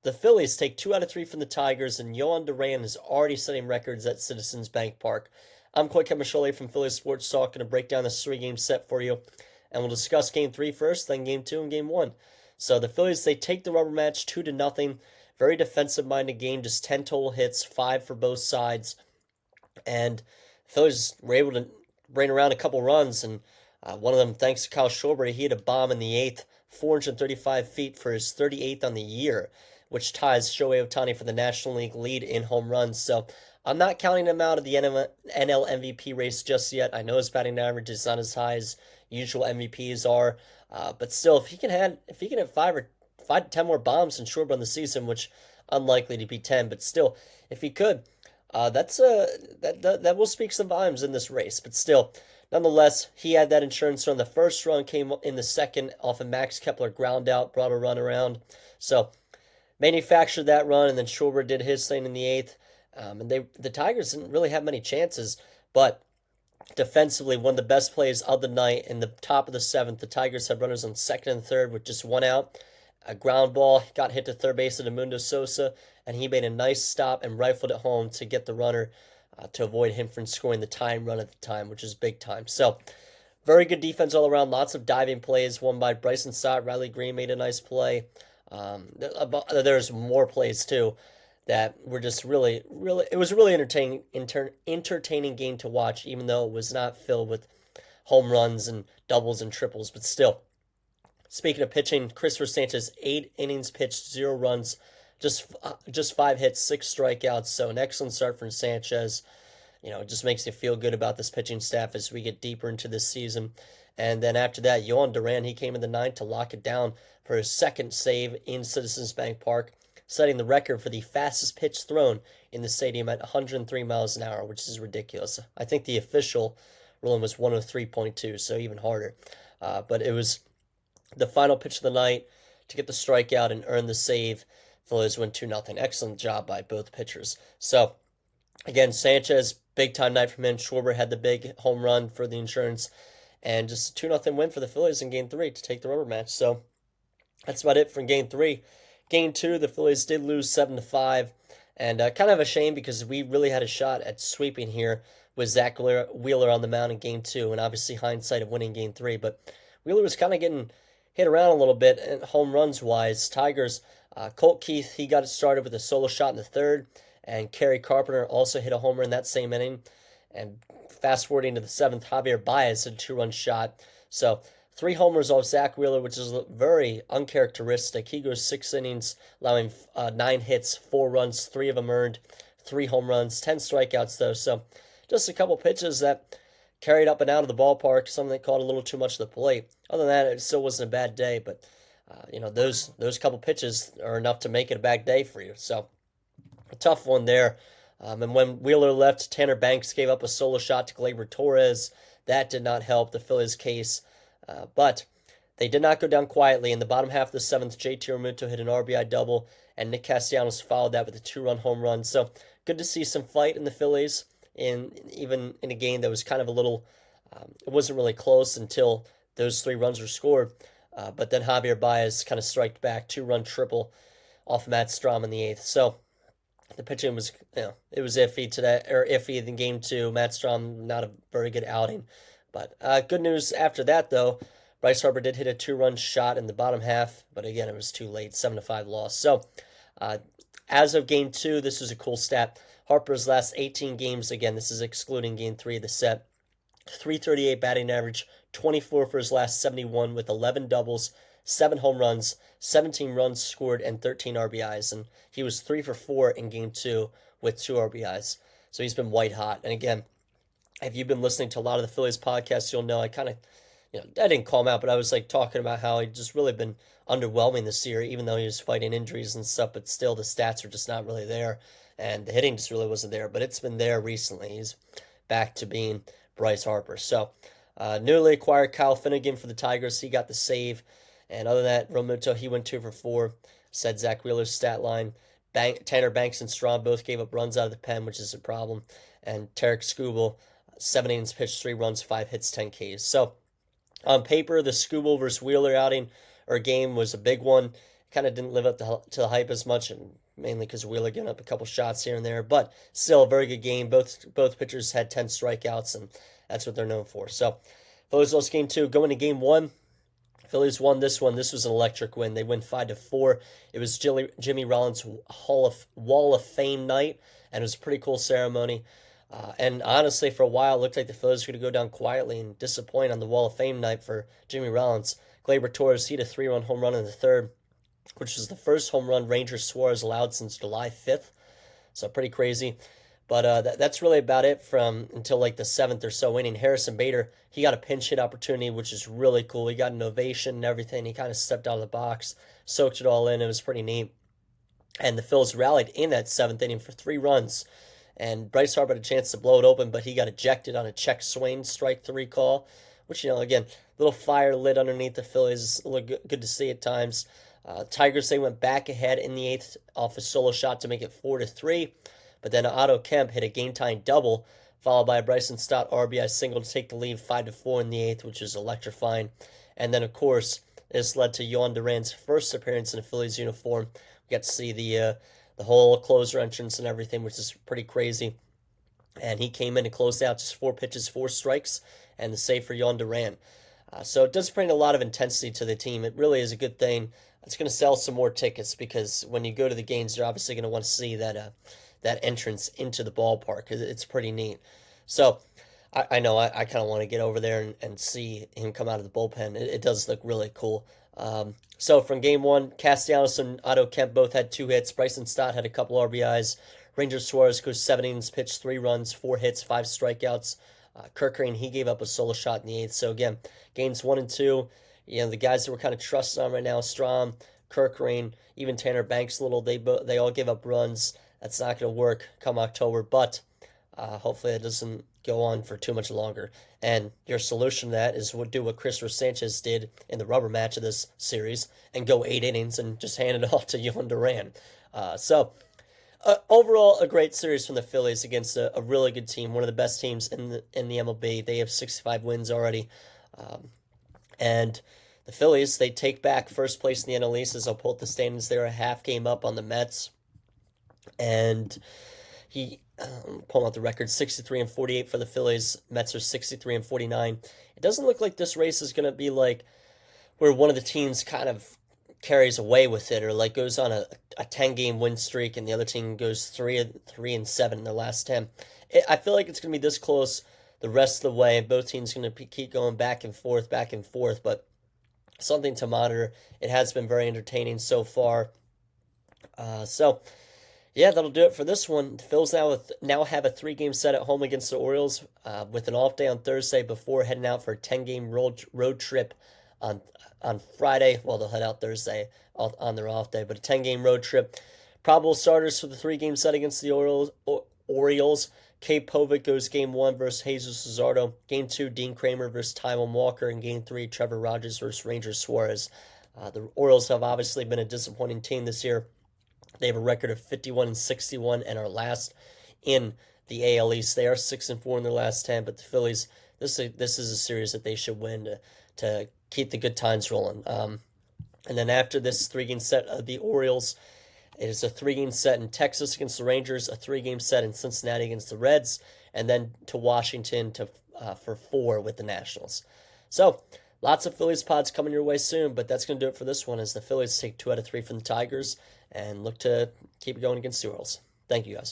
The Phillies take 2 out of 3 from the Tigers, and Jhoan Duran is already setting records at Citizens Bank Park. I'm Coy Camiscioli from Phillies Sports Talk, going to break down this three-game set for you, and we'll discuss Game 3 first, then Game 2 and Game 1. So the Phillies, they take the rubber match 2-0. Very defensive-minded game, just 10 total hits, 5 for both sides, and the Phillies were able to bring around a couple runs, and one of them, thanks to Kyle Schwarber, he hit a bomb in the eighth, 435 feet for his 38th on the year, which ties Shohei Ohtani for the National League lead in home runs. So I'm not counting him out of the NL MVP race just yet. I know his batting average is not as high as usual MVPs are, but still, if he can hit 5 to 10 more bombs than Schwarber on the season, which unlikely to be 10, but still, if he could, that will speak some volumes in this race. But still, nonetheless, he had that insurance run. The first run came in the second off a Max Kepler ground out, brought a run around. So manufactured that run, and then Schwarber did his thing in the eighth. And the Tigers didn't really have many chances, but defensively, one of the best plays of the night. In the top of the seventh, the Tigers had runners on second and third with just one out. A ground ball got hit to third base at Edmundo Sosa, and he made a nice stop and rifled it home to get the runner to avoid him from scoring the tying run at the time, which is big time. So, very good defense all around. Lots of diving plays, one by Bryson Stott. Riley Green made a nice play. There's more plays too that were just really, really. It was a really entertaining game to watch, even though it was not filled with home runs and doubles and triples. But still, speaking of pitching, Christopher Sanchez, 8 innings pitched, 0 runs, just 5 hits, 6 strikeouts. So an excellent start from Sanchez. It just makes you feel good about this pitching staff as we get deeper into this season. And then after that, Jhoan Duran, he came in the ninth to lock it down for his second save in Citizens Bank Park, setting the record for the fastest pitch thrown in the stadium at 103 miles an hour, which is ridiculous. I think the official ruling was 103.2, so even harder. But it was the final pitch of the night to get the strikeout and earn the save. Phillies win 2-0. Excellent job by both pitchers. So, again, Sanchez, big time night from him. Schwarber had the big home run for the insurance. And just a 2-0 win for the Phillies in Game 3 to take the rubber match. So, that's about it from Game 3. Game 2, the Phillies did lose 7-5. And kind of a shame because we really had a shot at sweeping here with Zach Wheeler on the mound in Game 2. And obviously hindsight of winning Game 3. But Wheeler was kind of getting hit around a little bit and home runs wise. Tigers, Colt Keith, he got it started with a solo shot in the third. And Kerry Carpenter also hit a homer in that same inning. And fast forwarding to the seventh, Javier Baez had a 2-run shot. So 3 homers off Zach Wheeler, which is very uncharacteristic. He goes 6 innings, allowing 9 hits, 4 runs, 3 of them earned, 3 home runs, 10 strikeouts though. So just a couple pitches that carried up and out of the ballpark, something that caught a little too much of the plate. Other than that, it still wasn't a bad day, but those couple pitches are enough to make it a bad day for you. So a tough one there. And when Wheeler left, Tanner Banks gave up a solo shot to Gleyber Torres. That did not help the Phillies' case. But they did not go down quietly. In the bottom half of the seventh, JT Realmuto hit an RBI double, and Nick Castellanos followed that with a 2-run home run. So good to see some fight in the Phillies, even in a game that was kind of a little, it wasn't really close until those 3 runs were scored. But then Javier Baez kind of striked back, 2-run triple off Matt Strahm in the eighth. So the pitching was, it was iffy today, or iffy in Game 2. Matt Strahm, not a very good outing. But good news after that, though. Bryce Harper did hit a 2-run shot in the bottom half, but again, it was too late, 7-5 loss. So as of Game 2, this was a cool stat. Harper's last 18 games, again, this is excluding Game 3 of the set, 338 batting average, 24 for his last 71 with 11 doubles, 7 home runs, 17 runs scored, and 13 RBIs. And he was 3 for 4 in Game 2 with 2 RBIs. So he's been white hot. And again, if you've been listening to a lot of the Phillies podcasts, you'll know I kind of, I didn't call him out, but I was like talking about how he just really been underwhelming this year, even though he was fighting injuries and stuff, but still the stats are just not really there. And the hitting just really wasn't there, but it's been there recently. He's back to being Bryce Harper. So, newly acquired Kyle Finnegan for the Tigers. He got the save. And other than that, Realmuto, he went 2 for 4. Said Zach Wheeler's stat line. Tanner Banks and Strahm both gave up runs out of the pen, which is a problem. And Tarek Skubal, 7 innings pitched, 3 runs, 5 hits, 10 Ks. So, on paper, the Skubal versus Wheeler outing or game was a big one. kind of didn't live up to the hype as much, and mainly because Wheeler giving up a couple shots here and there. But still, a very good game. Both pitchers had 10 strikeouts, and that's what they're known for. So, Phillies lost game 2. Going to game 1, Phillies won this one. This was an electric win. They win 5-4. It was Jimmy Rollins' Wall of Fame night, and it was a pretty cool ceremony. And honestly, for a while, it looked like the Phillies were going to go down quietly and disappoint on the Wall of Fame night for Jimmy Rollins. Gleyber Torres hit a 3-run home run in the third, which was the first home run Ranger Suarez allowed since July 5th. So pretty crazy. But that's really about it from until like the 7th or so inning. Harrison Bader, he got a pinch hit opportunity, which is really cool. He got an ovation and everything. He kind of stepped out of the box, soaked it all in. It was pretty neat. And the Phillies rallied in that 7th inning for 3 runs. And Bryce Harper had a chance to blow it open, but he got ejected on a check swing strike 3 call, which, again, little fire lit underneath the Phillies. Look good to see at times. Tigers, they went back ahead in the 8th off a solo shot to make it 4-3. But then Otto Kemp hit a game-tying double, followed by a Bryson Stott RBI single to take the lead 5-4 in the 8th, which was electrifying. And then, of course, this led to Jhoan Duran's first appearance in a Phillies uniform. We got to see the whole closer entrance and everything, which is pretty crazy. And he came in and closed out just 4 pitches, 4 strikes, and the save for Jhoan Duran. So it does bring a lot of intensity to the team. It really is a good thing. It's going to sell some more tickets because when you go to the games, you're obviously going to want to see that entrance into the ballpark. It's pretty neat. So I know I kind of want to get over there and see him come out of the bullpen. It does look really cool. So from game 1, Castellanos and Otto Kemp both had 2 hits. Bryson Stott had a couple RBIs. Ranger Suarez goes 7 innings, pitched 3 runs, 4 hits, 5 strikeouts. Kirk Green, he gave up a solo shot in the 8th. So again, games 1 and 2, the guys that we're kind of trusting on right now, Strahm, Kirk Green, even Tanner Banks a little, they all give up runs. That's not going to work come October, but hopefully it doesn't go on for too much longer. And your solution to that is do what Chris Sanchez did in the rubber match of this series and go 8 innings and just hand it off to Jhoan Duran. Overall, a great series from the Phillies against a really good team, one of the best teams in the MLB. They have 65 wins already. And the Phillies, they take back first place in the NL East. As I'll pull up the standings, they're a half game up on the Mets. And pulling out the record, 63-48 for the Phillies. Mets are 63-49. It doesn't look like this race is going to be like where one of the teams kind of carries away with it or like goes on a 10-game win streak and the other team goes 3-7 in their last 10. I feel like it's going to be this close the rest of the way. Both teams are going to keep going back and forth, but something to monitor. It has been very entertaining so far. Yeah, that'll do it for this one. The Phils now have a 3-game set at home against the Orioles with an off day on Thursday before heading out for a 10-game road trip on Friday. Well, they'll head out Thursday on their off day, but a 10-game road trip. Probable starters for the 3-game set against the Orioles. Cade Povich goes Game 1 versus Jesus Luzardo. Game 2, Dean Kramer versus Taijuan Walker. And Game 3, Trevor Rogers versus Ranger Suarez. The Orioles have obviously been a disappointing team this year. They have a record of 51-61 and are last in the AL East. They are 6-4 in their last 10, but the Phillies, this is a series that they should win to keep the good times rolling. And then after this 3-game set of the Orioles, it is a 3-game set in Texas against the Rangers, a 3-game set in Cincinnati against the Reds, and then to Washington for 4 with the Nationals. So, lots of Phillies pods coming your way soon, but that's going to do it for this one as the Phillies take 2 out of 3 from the Tigers and look to keep it going against the Orioles. Thank you, guys.